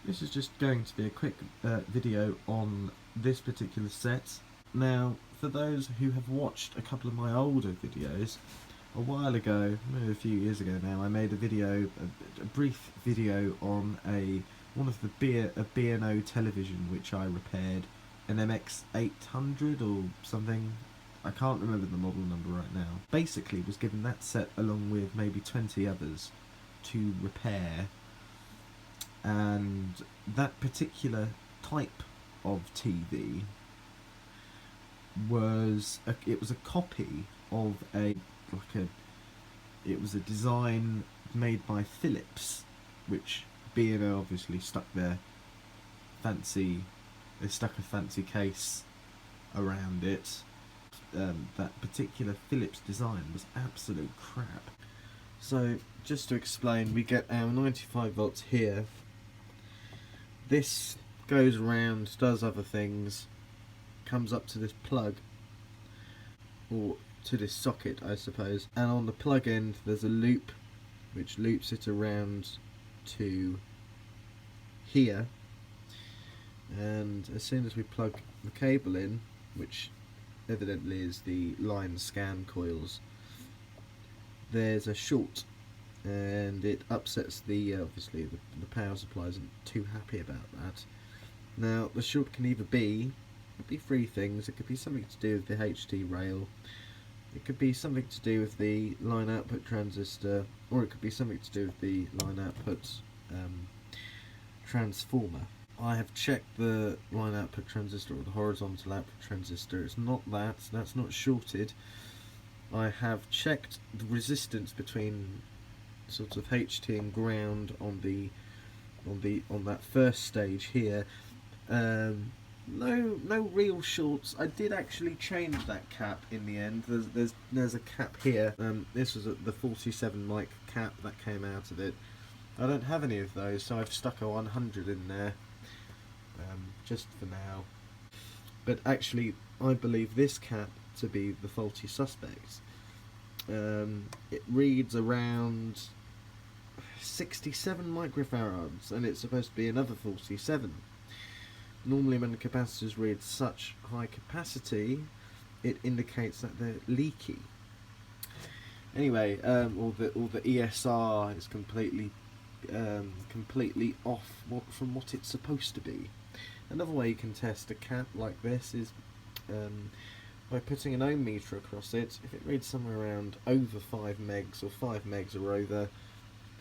This is just going to be a quick video on this particular set. Now, for those who have watched a couple of my older videos, a while ago, maybe a few years ago now, I made a video, a brief video on one of the B&O television which I repaired, an MX800 or something. I can't remember the model number right now. Basically, was given that set along with maybe 20 others to repair, and that particular type of TV was a copy of it was a design made by Philips, which B&O obviously stuck a fancy case around it. That particular Philips design was absolute crap. So just to explain, we get our 95 volts here. This goes around, does other things, comes up to this plug, or to this socket I suppose, and on the plug end there's a loop which loops it around to here, and as soon as we plug the cable in, which evidently is the line scan coils, there's a short, and it upsets obviously the power supply isn't too happy about that. Now the short can either be three things. It could be something to do with the HT rail, it could be something to do with the line output transistor, or it could be something to do with the line output transformer. I have checked the line output transistor, or the horizontal output transistor. It's not that's not shorted. I have checked the resistance between sort of HT and ground on that first stage here. No real shorts. I did actually change that cap in the end. There's a cap here. This was the 47 mic cap that came out of it. I don't have any of those, so I've stuck a 100 in there, just for now. But actually, I believe this cap to be the faulty suspect. It reads around 67 microfarads, and it's supposed to be another 47. Normally when the capacitors read such high capacity, it indicates that they're leaky. Anyway, all the ESR is completely off from what it's supposed to be. Another way you can test a cap like this is by putting an ohm meter across it. If it reads somewhere around over 5 megs or 5 megs or over,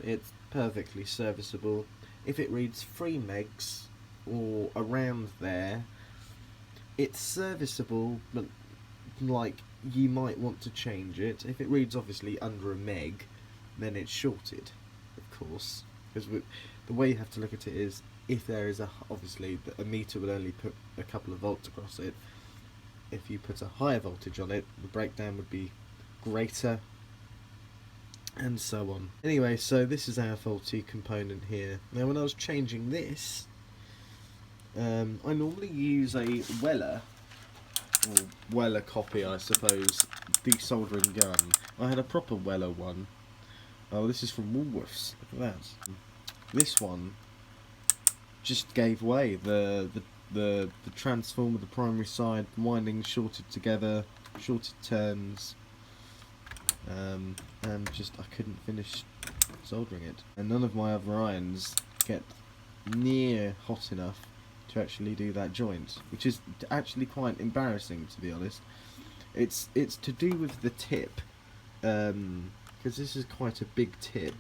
it's perfectly serviceable. If it reads 3 megs or around there, it's serviceable, but like you might want to change it. If it reads obviously under a meg, then it's shorted, of course, because the way you have to look at it is, if there is obviously a meter will only put a couple of volts across it. If you put a higher voltage on it, the breakdown would be greater, and so on. Anyway, so this is our faulty component here. Now when I was changing this, I normally use a Weller copy, I suppose, desoldering gun. I had a proper Weller one. Oh, this is from Woolworths. Look at that. This one just gave way. The transformer, the primary side windings shorted together, shorted turns, and just I couldn't finish soldering it. And none of my other irons get near hot enough to actually do that joint, which is actually quite embarrassing, to be honest. It's to do with the tip, because this is quite a big tip.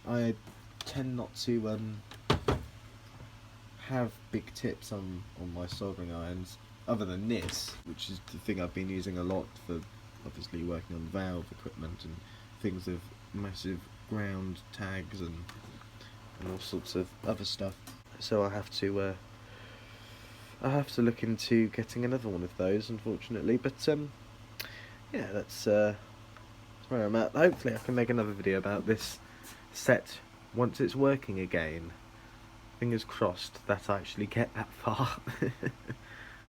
I tend not to have big tips on my soldering irons, other than this, which is the thing I've been using a lot for obviously working on valve equipment and things with massive ground tags and all sorts of other stuff. So I have to look into getting another one of those, unfortunately. But yeah, that's where I'm at. Hopefully I can make another video about this set once it's working again. Fingers crossed that I actually get that far.